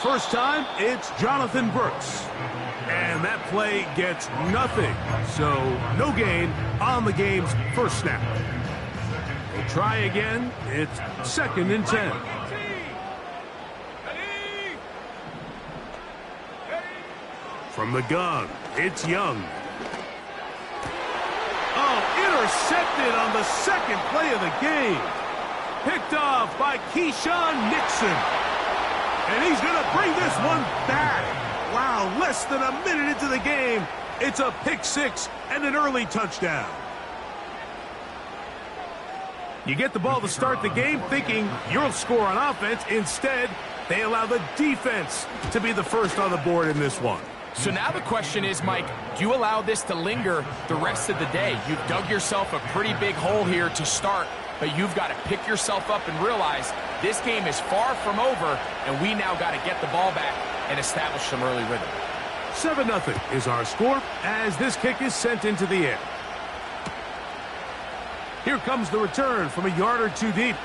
First time, it's Jonathan Brooks. And that play gets nothing. So, no gain on the game's first snap. We'll try again. It's 2nd and 10. From the gun, it's Young. Oh, intercepted on the second play of the game. Picked off by Keyshawn Nixon. And he's going to bring this one back. Wow, less than a minute into the game. It's a pick six and an early touchdown. You get the ball to start the game thinking you'll score on offense. Instead, they allow the defense to be the first on the board in this one. So now the question is, Mike, do you allow this to linger the rest of the day? You've dug yourself a pretty big hole here to start, but you've got to pick yourself up and realize this game is far from over, and we now got to get the ball back and establish some early rhythm. 7-0 is our score as this kick is sent into the air. Here comes the return from a yard or two deep.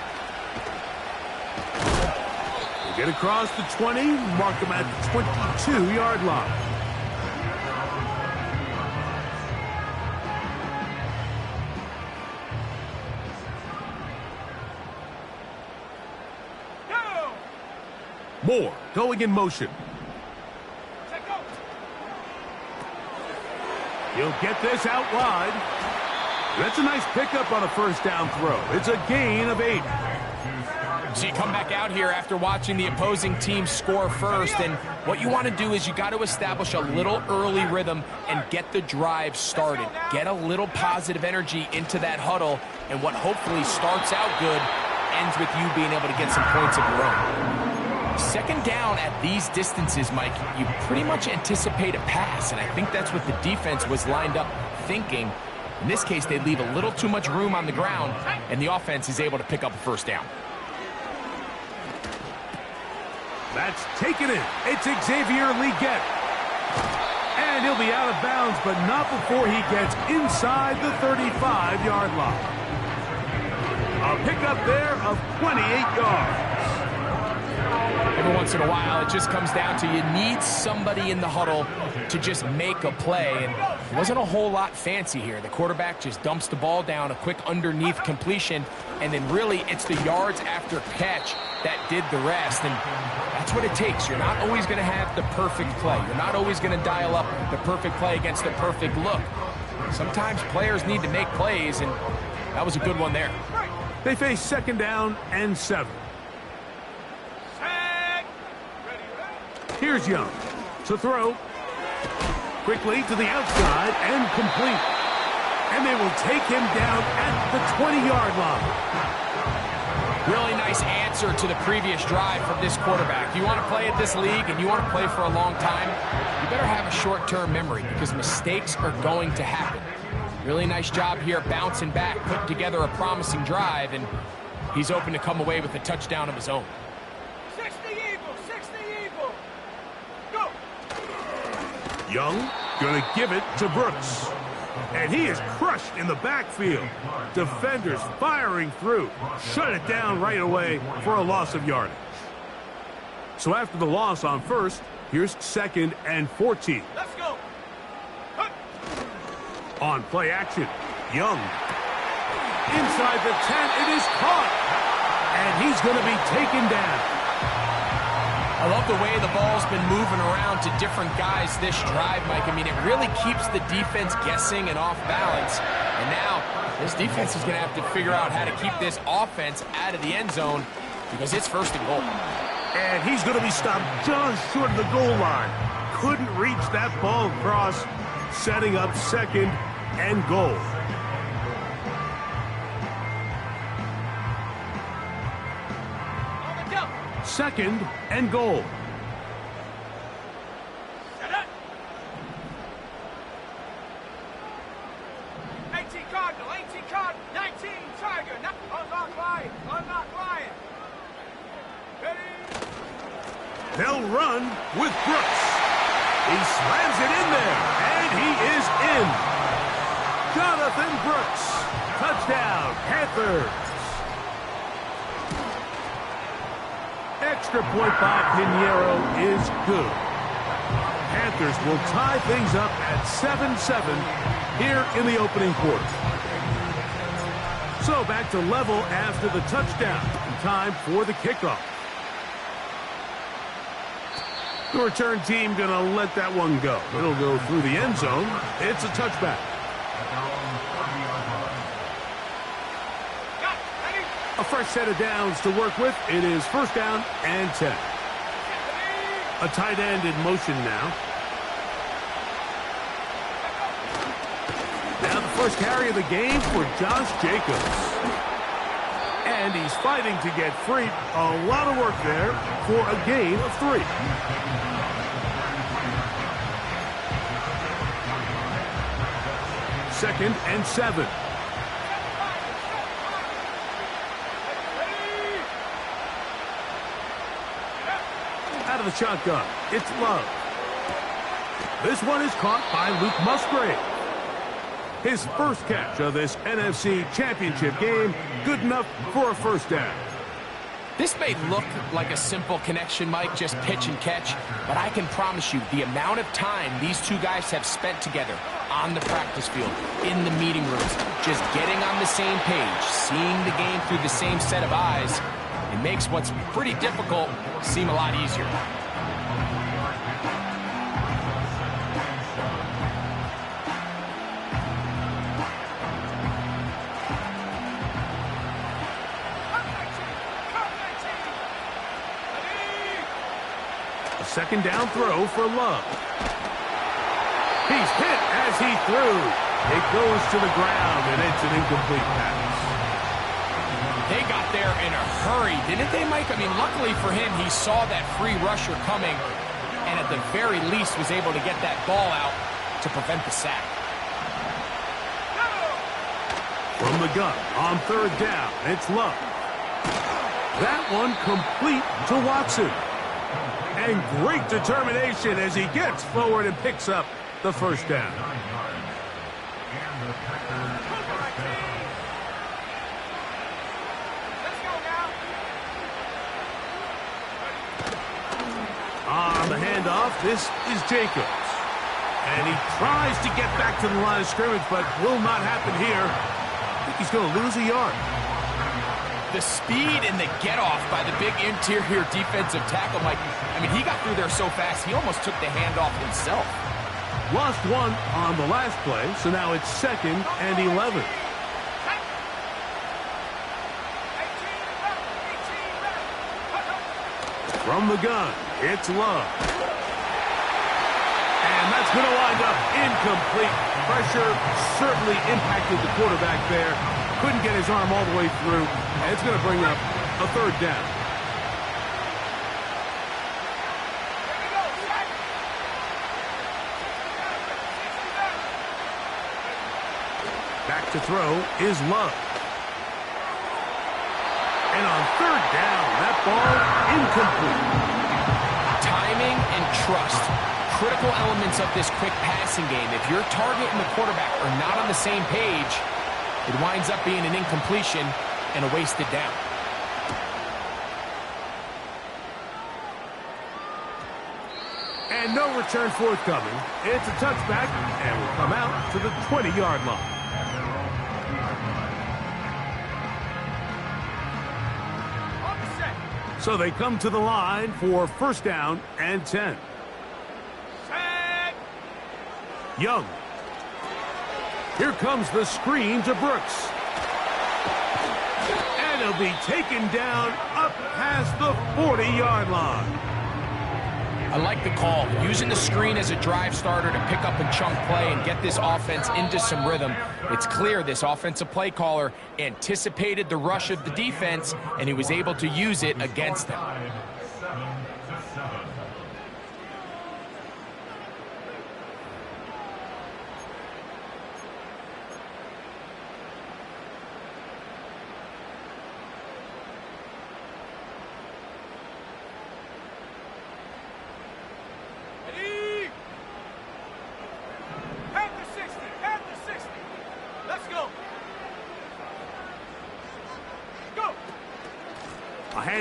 They get across the 20, mark them at the 22-yard line. Moore going in motion. He'll get this out wide. That's a nice pickup on a first down throw. It's a gain of 8. So you come back out here after watching the opposing team score first, and what you want to do is you got to establish a little early rhythm and get the drive started. Get a little positive energy into that huddle, and what hopefully starts out good ends with you being able to get some points of your own. Second down at these distances, Mike, you pretty much anticipate a pass, and I think that's what the defense was lined up thinking. In this case, they leave a little too much room on the ground, and the offense is able to pick up a first down. That's taken in. It's Xavier Legette. And he'll be out of bounds, but not before he gets inside the 35-yard line. A pickup there of 28 yards. Every once in a while, it just comes down to you need somebody in the huddle to just make a play, and it wasn't a whole lot fancy here. The quarterback just dumps the ball down, a quick underneath completion, and then really it's the yards after catch that did the rest, and that's what it takes. You're not always going to have the perfect play. You're not always going to dial up the perfect play against the perfect look. Sometimes players need to make plays, and that was a good one there. They face 2nd down and 7. Here's Young to throw. Quickly to the outside and complete. And they will take him down at the 20-yard line. Really nice answer to the previous drive from this quarterback. You want to play at this league and you want to play for a long time, you better have a short-term memory because mistakes are going to happen. Really nice job here bouncing back, putting together a promising drive, and he's open to come away with a touchdown of his own. Young going to give it to Brooks. And he is crushed in the backfield. Defenders firing through. Shut it down right away for a loss of yardage. So after the loss on first, here's 2nd and 14. Let's go. On play action, Young. Inside the 10, it is caught. And he's going to be taken down. I love the way the ball's been moving around to different guys this drive, Mike. I mean, it really keeps the defense guessing and off balance. And now, this defense is going to have to figure out how to keep this offense out of the end zone because it's 1st and goal. And he's going to be stopped just short of the goal line. Couldn't reach that ball across, setting up 2nd and goal. Second and goal. Set it. 18 Cardinal, 19 Tiger. Unlock Lion. Ready? They'll run with Brooks. He slams it in there, and he is in. Jonathan Brooks. Touchdown, Panthers. extra point by Pinheiro is good. Panthers will tie things up at 7-7 here in the opening quarter. So back to level after the touchdown. Time for the kickoff. The return team going to let that one go. It'll go through the end zone. It's a touchback. A fresh set of downs to work with. It is first down and 10. A tight end in motion now. Now the first carry of the game for Josh Jacobs. And he's fighting to get free. A lot of work there for a gain of 3. Second and 7. Out of the shotgun, it's Love. This one is caught by Luke Musgrave. His first catch of this NFC Championship game, good enough for a first down. This may look like a simple connection, Mike, just pitch and catch, but I can promise you the amount of time these two guys have spent together on the practice field, in the meeting rooms, just getting on the same page, seeing the game through the same set of eyes, it makes what's pretty difficult seem a lot easier. Second down throw for Love. He's hit as he threw. It goes to the ground, and it's an incomplete pass. They got there in a hurry, didn't they, Mike? I mean, luckily for him, he saw that free rusher coming, and at the very least was able to get that ball out to prevent the sack. From the gun, on third down, it's Love. That one complete to Watson. And great determination as he gets forward and picks up the first down. On the handoff, this is Jacobs. And he tries to get back to the line of scrimmage, but will not happen here. I think he's going to lose a yard. The speed and the get-off by the big interior defensive tackle, Mike. I mean, he got through there so fast, he almost took the handoff himself. Lost one on the last play, so now it's second and 11. From the gun, it's Love. And that's going to wind up incomplete. Pressure certainly impacted the quarterback there. Couldn't get his arm all the way through. And it's going to bring up a third down. Back to throw is Love. And on third down, that ball incomplete. Timing and trust, critical elements of this quick passing game. If your target and the quarterback are not on the same page, it winds up being an incompletion and a wasted down. And no return forthcoming. It's a touchback, and will come out to the 20-yard line. So they come to the line for first down and 10. Young. Here comes the screen to Brooks. And he'll be taken down up past the 40-yard line. I like the call. Using the screen as a drive starter to pick up a chunk play and get this offense into some rhythm. It's clear this offensive play caller anticipated the rush of the defense, and he was able to use it against them.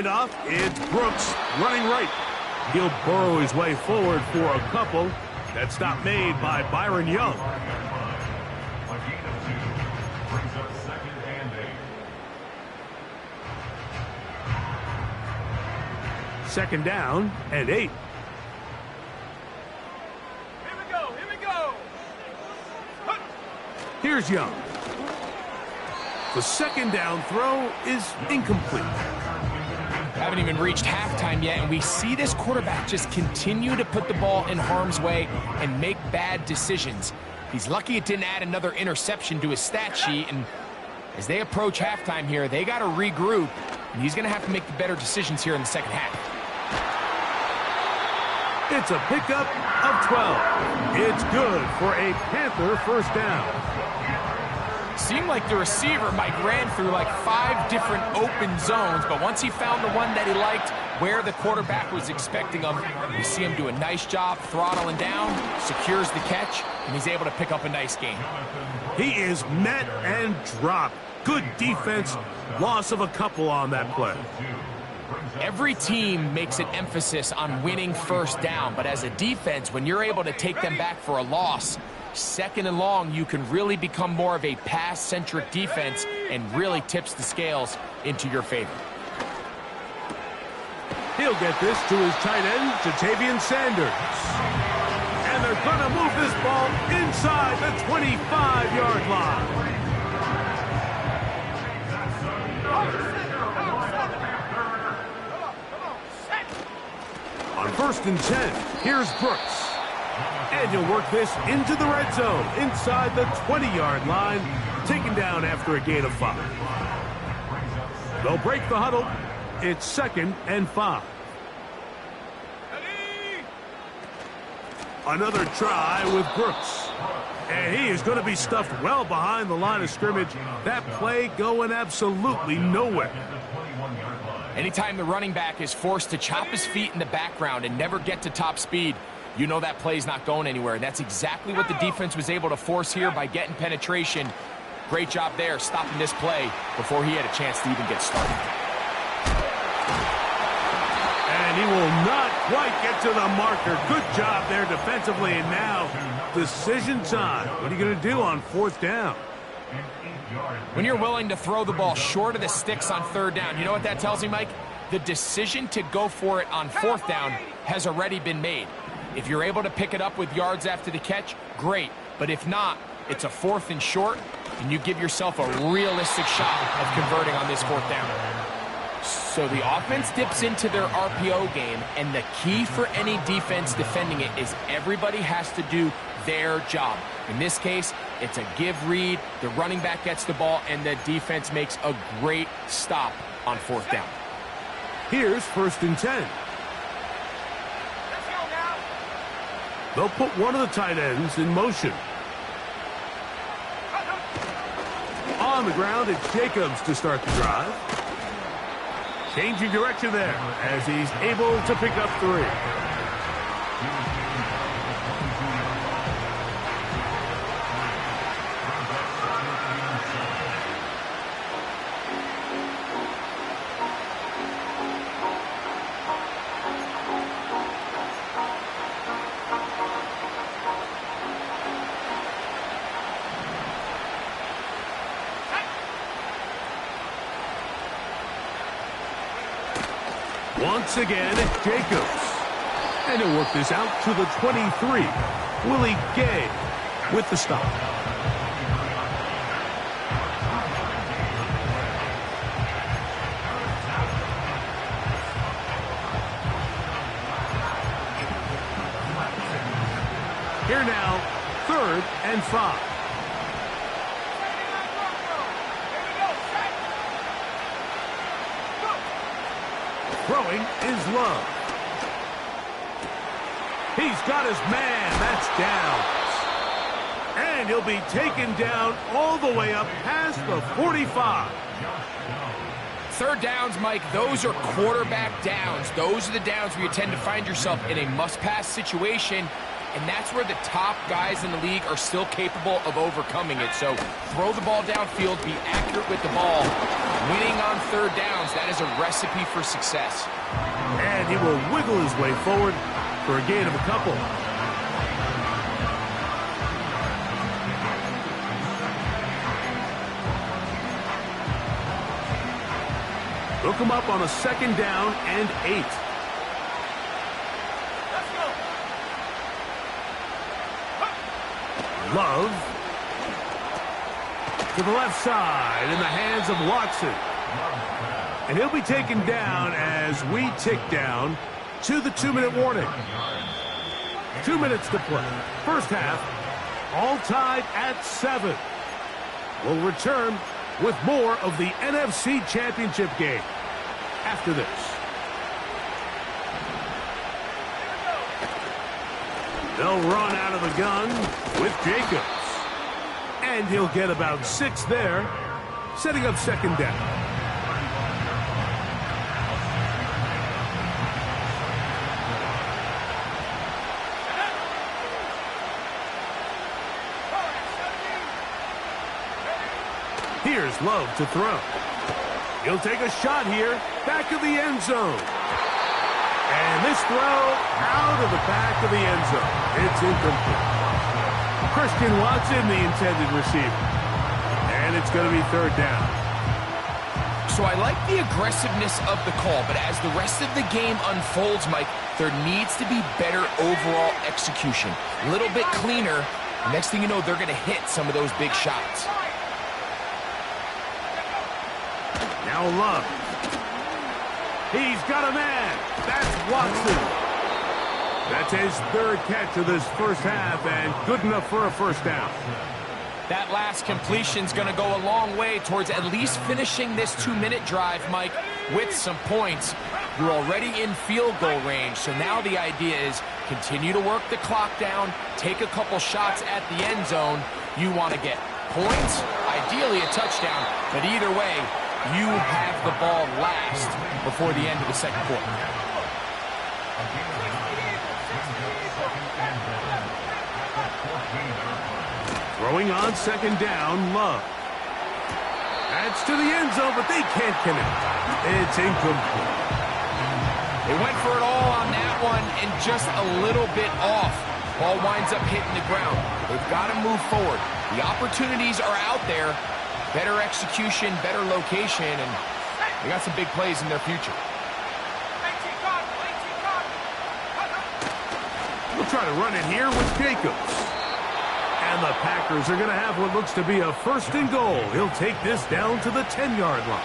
handoff. It's Brooks running right. He'll burrow his way forward for a couple. That stop made by Byron Young. Second down and 8. Here we go, here we go. Here's Young. The second down throw is incomplete. Haven't even reached halftime yet, and we see this quarterback just continue to put the ball in harm's way and make bad decisions. He's lucky it didn't add another interception to his stat sheet, and as they approach halftime here, they got to regroup, and he's going to have to make the better decisions here in the second half. It's a pickup of 12. It's good for a Panther first down. Seemed like the receiver, Mike, ran through like 5 different open zones, but once he found the one that he liked, where the quarterback was expecting him, you see him do a nice job throttling down, secures the catch, and he's able to pick up a nice gain. He is met and dropped. Good defense. Loss of a couple on that play. Every team makes an emphasis on winning first down, but as a defense, when you're able to take them back for a loss, second and long, you can really become more of a pass-centric defense and really tips the scales into your favor. He'll get this to his tight end, Ja'Tavion Sanders. And they're going to move this ball inside the 25-yard line. On 1st and 10, here's Brooks. And he'll work this into the red zone, inside the 20-yard line, taken down after a gain of 5. They'll break the huddle. It's 2nd and 5. Another try with Brooks. And he is going to be stuffed well behind the line of scrimmage. That play going absolutely nowhere. Anytime the running back is forced to chop his feet in the background and never get to top speed, you know that play's not going anywhere. That's exactly what the defense was able to force here by getting penetration. Great job there, stopping this play before he had a chance to even get started. And he will not quite get to the marker. Good job there defensively, and now decision time. What are you going to do on 4th down? When you're willing to throw the ball short of the sticks on 3rd down, you know what that tells me, Mike? The decision to go for it on 4th down has already been made. If you're able to pick it up with yards after the catch, great. But if not, it's a 4th and short, and you give yourself a realistic shot of converting on this 4th down. So the offense dips into their RPO game, and the key for any defense defending it is everybody has to do their job. In this case, it's a give read, the running back gets the ball, and the defense makes a great stop on 4th down. Here's 1st and 10. They'll put one of the tight ends in motion. On the ground, it's Jacobs to start the drive. Changing direction there as he's able to pick up 3. Once again, Jacobs. And he'll work this out to the 23. Willie Gay with the stop. Here now, 3rd and 5. Throwing is Love. He's got his man. That's down. And he'll be taken down all the way up past the 45. 3rd downs, Mike, those are quarterback downs. Those are the downs where you tend to find yourself in a must-pass situation, and that's where the top guys in the league are still capable of overcoming it. So throw the ball downfield, be accurate with the ball. Winning on third downs, that is a recipe for success. And he will wiggle his way forward for a gain of a couple. Look him up on a 2nd down and 8. Let's go. Love to the left side in the hands of Watson. And he'll be taken down as we tick down to the 2-minute warning. 2 minutes to play. First half, all tied at 7. We'll return with more of the NFC Championship game after this. They'll run out of the gun with Jacobs. And he'll get about 6 there, setting up 2nd down. Here's Love to throw. He'll take a shot here, back of the end zone. And this throw out of the back of the end zone. It's incomplete. Christian Watson, the intended receiver. And it's going to be 3rd down. So I like the aggressiveness of the call, but as the rest of the game unfolds, Mike, there needs to be better overall execution. A little bit cleaner. Next thing you know, they're going to hit some of those big shots. Now Love. He's got a man. That's Watson. That's his 3rd catch of this first half and good enough for a 1st down. That last completion's going to go a long way towards at least finishing this 2-minute drive, Mike, with some points. You're already in field goal range, so now the idea is continue to work the clock down, take a couple shots at the end zone. You want to get points, ideally a touchdown, but either way, you have the ball last before the end of the 2nd quarter. Throwing on 2nd down, Love. That's to the end zone, but they can't connect. It's incomplete. They went for it all on that one and just a little bit off. Ball winds up hitting the ground. They've got to move forward. The opportunities are out there. Better execution, better location, and they got some big plays in their future. We'll try to run it here with Jacobs. And the Packers are going to have what looks to be a 1st and goal. He'll take this down to the 10-yard line.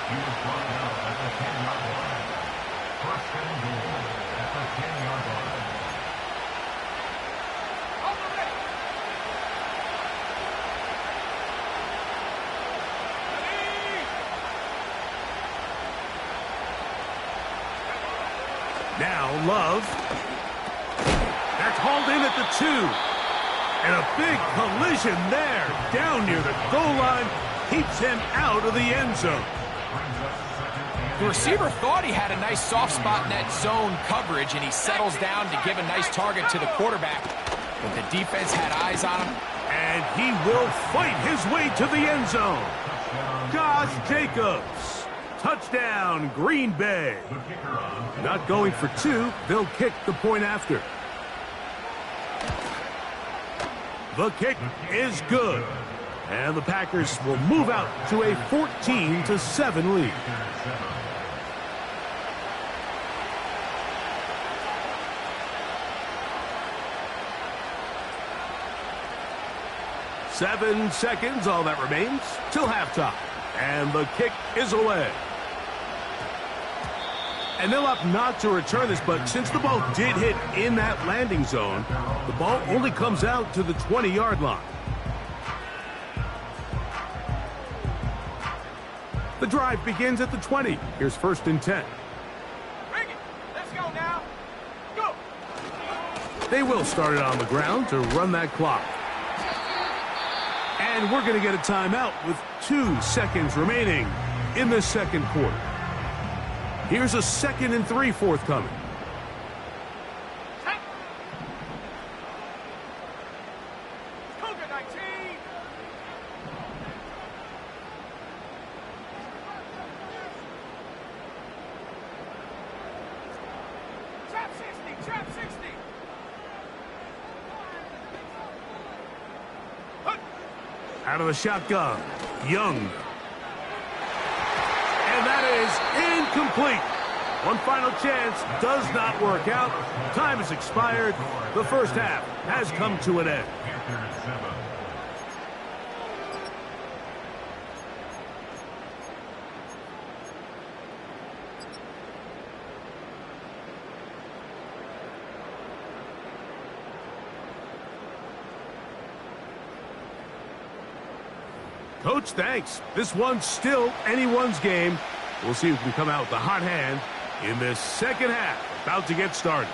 Now Love. That's hauled in at the 2. And a big collision there. Down near the goal line. Keeps him out of the end zone. The receiver thought he had a nice soft spot in that zone coverage, and he settles down to give a nice target to the quarterback. But the defense had eyes on him. And he will fight his way to the end zone. Josh Jacobs. Touchdown, Green Bay. Not going for 2. They'll kick the point after. The kick is good. And the Packers will move out to a 14-7 lead. Seven seconds, all that remains, till halftime. And the kick is away. And they'll opt not to return this, but since the ball did hit in that landing zone, the ball only comes out to the 20-yard line. The drive begins at the 20. Here's 1st and 10. Bring it. Let's go now. Go. They will start it on the ground to run that clock. And we're going to get a timeout with 2 seconds remaining in the 2nd quarter. Here's a 2nd and 3 forthcoming. Out of the shotgun, Young. And that is incomplete. One final chance does not work out. Time has expired. The first half has come to an end. Coach, thanks. This one's still anyone's game. We'll see who can come out with the hot hand in this second half. About to get started.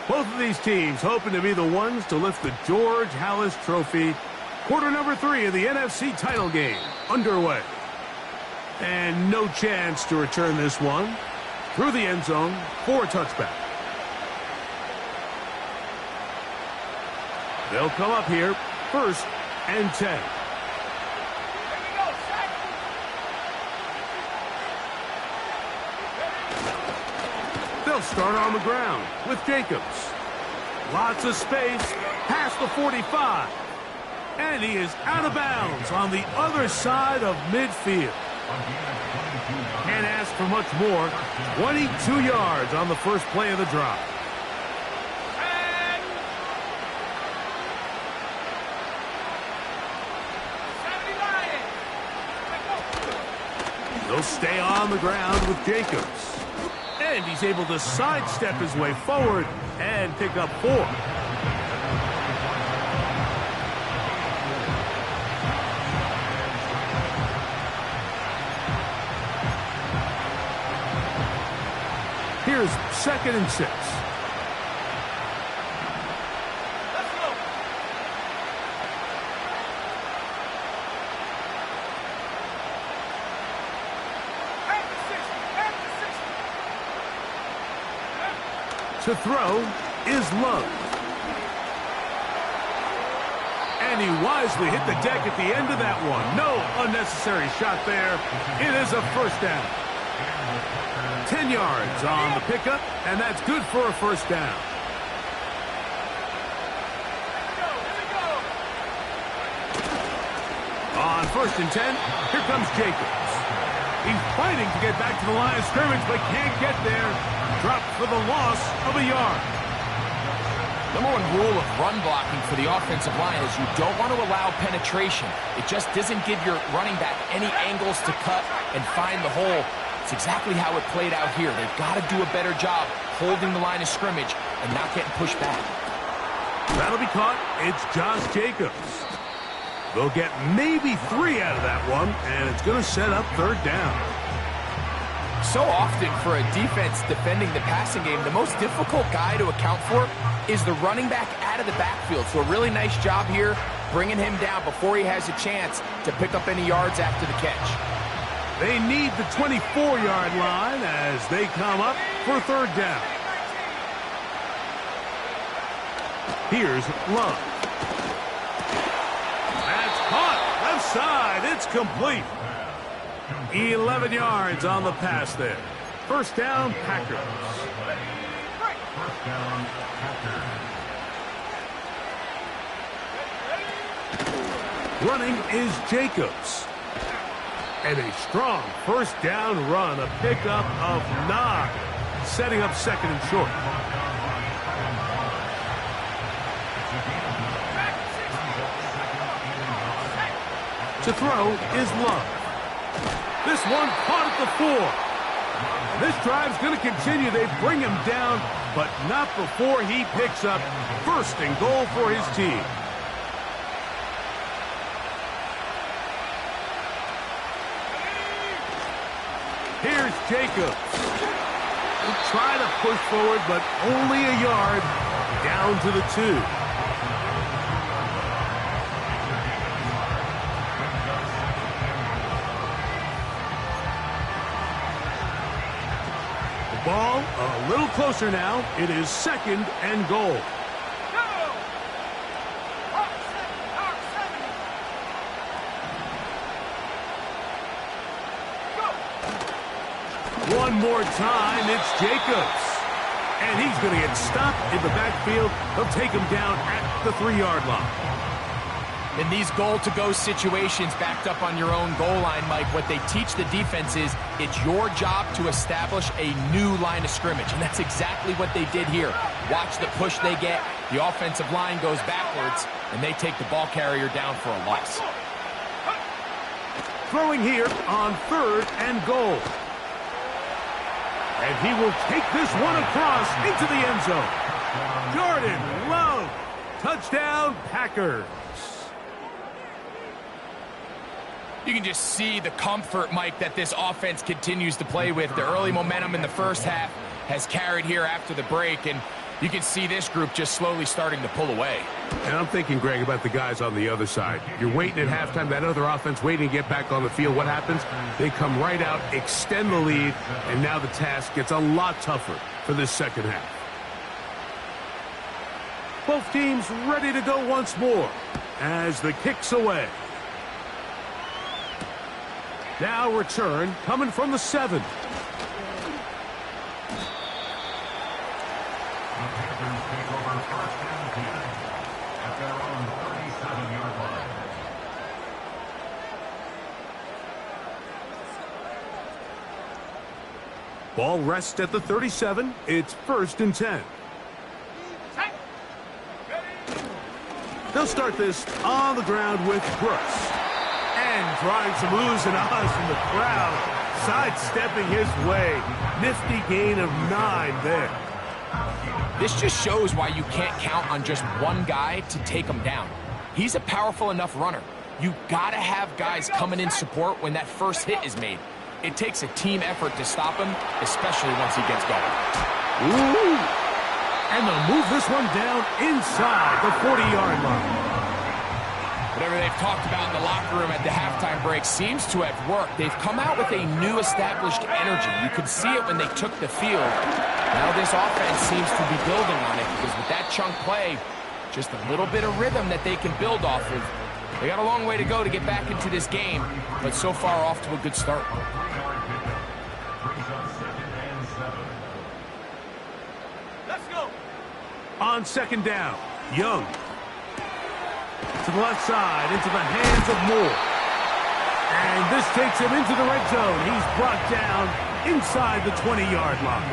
Both of these teams hoping to be the ones to lift the George Halas Trophy. Quarter number 3 of the NFC title game underway. And no chance to return this one. Through the end zone for a touchback. They'll come up here, 1st and 10. They'll start on the ground with Jacobs. Lots of space, past the 45. And he is out of bounds on the other side of midfield. Can't ask for much more. 22 yards on the first play of the drive. They'll stay on the ground with Jacobs. And he's able to sidestep his way forward and pick up 4. Here's 2nd and 6. To throw is Love. And he wisely hit the deck at the end of that one. No unnecessary shot there. It is a first down. 10 yards on the pickup, and that's good for a first down. On 1st and 10, here comes Jacobs. He's fighting to get back to the line of scrimmage, but can't get there. Dropped for the loss of a yard. Number 1 rule of run blocking for the offensive line is you don't want to allow penetration. It just doesn't give your running back any angles to cut and find the hole. It's exactly how it played out here. They've got to do a better job holding the line of scrimmage and not getting pushed back. That'll be caught. It's Josh Jacobs. They'll get maybe 3 out of that one, and it's going to set up 3rd down. So often for a defense defending the passing game, the most difficult guy to account for is the running back out of the backfield. So a really nice job here bringing him down before he has a chance to pick up any yards after the catch. They need the 24-yard line as they come up for 3rd down. Here's Love. That's caught. Left side. It's complete. 11 yards on the pass there. First down, Packers. First down, Packers. Running is Jacobs. And a strong first down run, a pickup of Ncaa, setting up 2nd and short. To throw is Love. This one caught at the 4. This drive's going to continue. They bring him down, but not before he picks up 1st and goal for his team. Here's Jacobs. He'll try to push forward, but only a yard down to the 2. Ball a little closer now. It is 2nd and goal. One more time, it's Jacobs. And he's going to get stopped in the backfield. He'll take him down at the 3-yard line. In these goal-to-go situations backed up on your own goal line, Mike, what they teach the defense is it's your job to establish a new line of scrimmage, and that's exactly what they did here. Watch the push they get. The offensive line goes backwards, and they take the ball carrier down for a loss. Throwing here on 3rd and goal. And he will take this one across into the end zone. Jordan Love, touchdown Packers. You can just see the comfort, Mike, that this offense continues to play with. The early momentum in the first half has carried here after the break, and you can see this group just slowly starting to pull away. And I'm thinking, Greg, about the guys on the other side. You're waiting at halftime, that other offense waiting to get back on the field. What happens? They come right out, extend the lead, and now the task gets a lot tougher for this second half. Both teams ready to go once more as the kick's away. Now return coming from the 7. Ball rests at the 37. It's 1st and 10. They'll start this on the ground with Brooks. And drawing some oohs and ahs from the crowd, sidestepping his way. Nifty gain of 9 there. This just shows why you can't count on just one guy to take him down. He's a powerful enough runner. You gotta have guys coming in support when that first hit is made. It takes a team effort to stop him, especially once he gets going. Ooh! And they'll move this one down inside the 40-yard line. Whatever they've talked about in the locker room at the halftime break seems to have worked. They've come out with a new established energy. You could see it when they took the field. Now this offense seems to be building on it because with that chunk play, just a little bit of rhythm that they can build off of. They got a long way to go to get back into this game, but so far off to a good start. Let's go. On 2nd down, Young. To the left side, into the hands of Moore. And this takes him into the red zone. He's brought down inside the 20-yard line.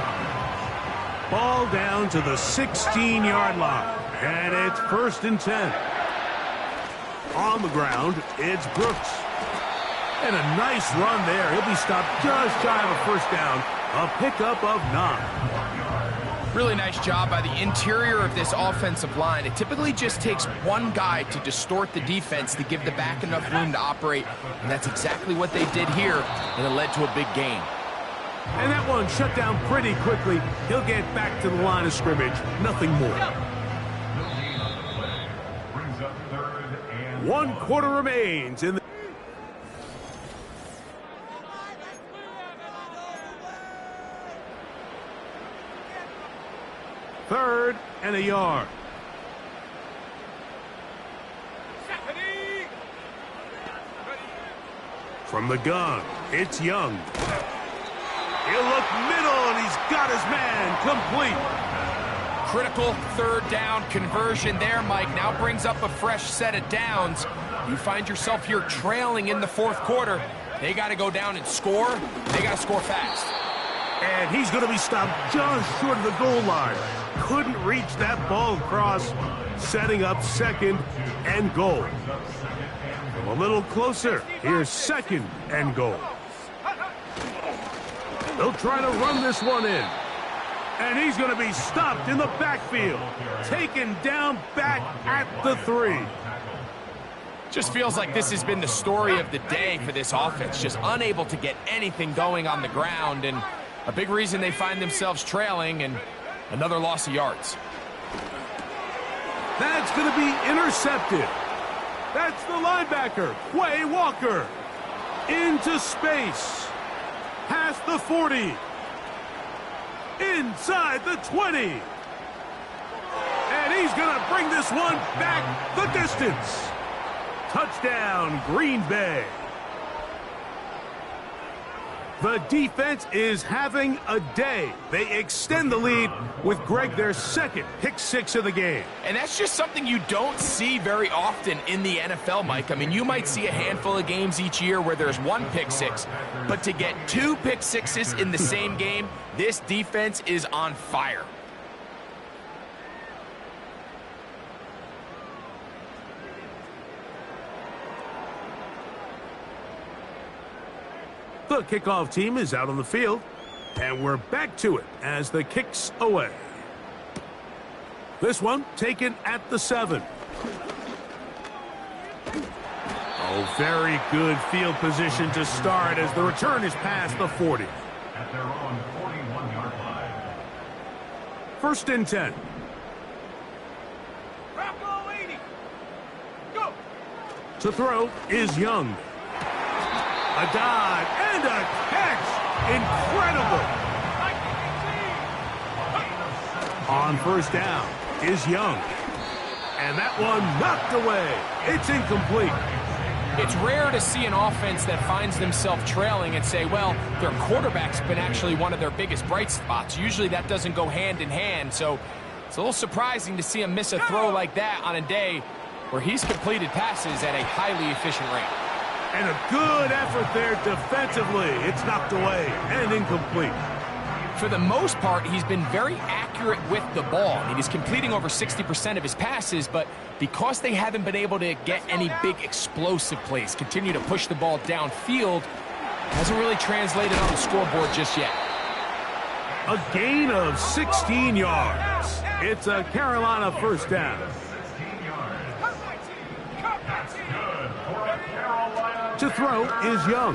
Ball down to the 16-yard line. And it's 1st and 10. On the ground, it's Brooks. And a nice run there. He'll be stopped just shy of a 1st down. A pickup of 9. Really nice job by the interior of this offensive line. It typically just takes one guy to distort the defense to give the back enough room to operate, and that's exactly what they did here, and it led to a big gain. And that one shut down pretty quickly. He'll get back to the line of scrimmage. Nothing more. 1 quarter remains in the... Third and a yard. From the gun, it's Young. He'll look middle, and he's got his man complete. Critical 3rd down conversion there, Mike. Now brings up a fresh set of downs. You find yourself here trailing in the 4th quarter. They got to go down and score. They got to score fast. And he's going to be stopped just short of the goal line. Couldn't reach that ball across, setting up 2nd and goal. A little closer. Here's 2nd and goal. They'll try to run this one in. And he's going to be stopped in the backfield. Taken down back at the 3. Just feels like this has been the story of the day for this offense. Just unable to get anything going on the ground. And a big reason they find themselves trailing and another loss of yards. That's going to be intercepted. That's the linebacker, Quay Walker. Into space. Past the 40. Inside the 20. And he's going to bring this one back the distance. Touchdown, Green Bay. The defense is having a day. They extend the lead with Greg their second pick six of the game. And that's just something you don't see very often in the NFL, Mike. I mean, you might see a handful of games each year where there's one pick six, but to get two pick sixes in the same game, this defense is on fire. The kickoff team is out on the field, and we're back to it as the kick's away. This one taken at the 7. Oh, very good field position to start as the return is past the 40. At their own 41-yard line. 1st and 10. Bronco 80. Go. To throw is Young. A dive and a catch. Incredible. On 1st down is Young. And that one knocked away. It's incomplete. It's rare to see an offense that finds themselves trailing and say, well, their quarterback's been actually one of their biggest bright spots. Usually that doesn't go hand in hand, so it's a little surprising to see him miss a throw like that on a day where he's completed passes at a highly efficient rate. And a good effort there defensively. It's knocked away and incomplete. For the most part, he's been very accurate with the ball. I mean, he's completing over 60% of his passes, but because they haven't been able to get any big explosive plays, continue to push the ball downfield, hasn't really translated on the scoreboard just yet. A gain of 16 yards. It's a Carolina 1st down. To throw is Young.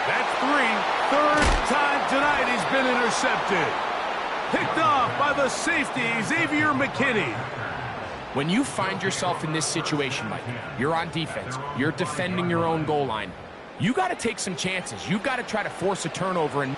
That's 3. 3rd time tonight he's been intercepted. Picked off by the safety, Xavier McKinney. When you find yourself in this situation, Mike, you're on defense, you're defending your own goal line, you got to take some chances. You got to try to force a turnover, and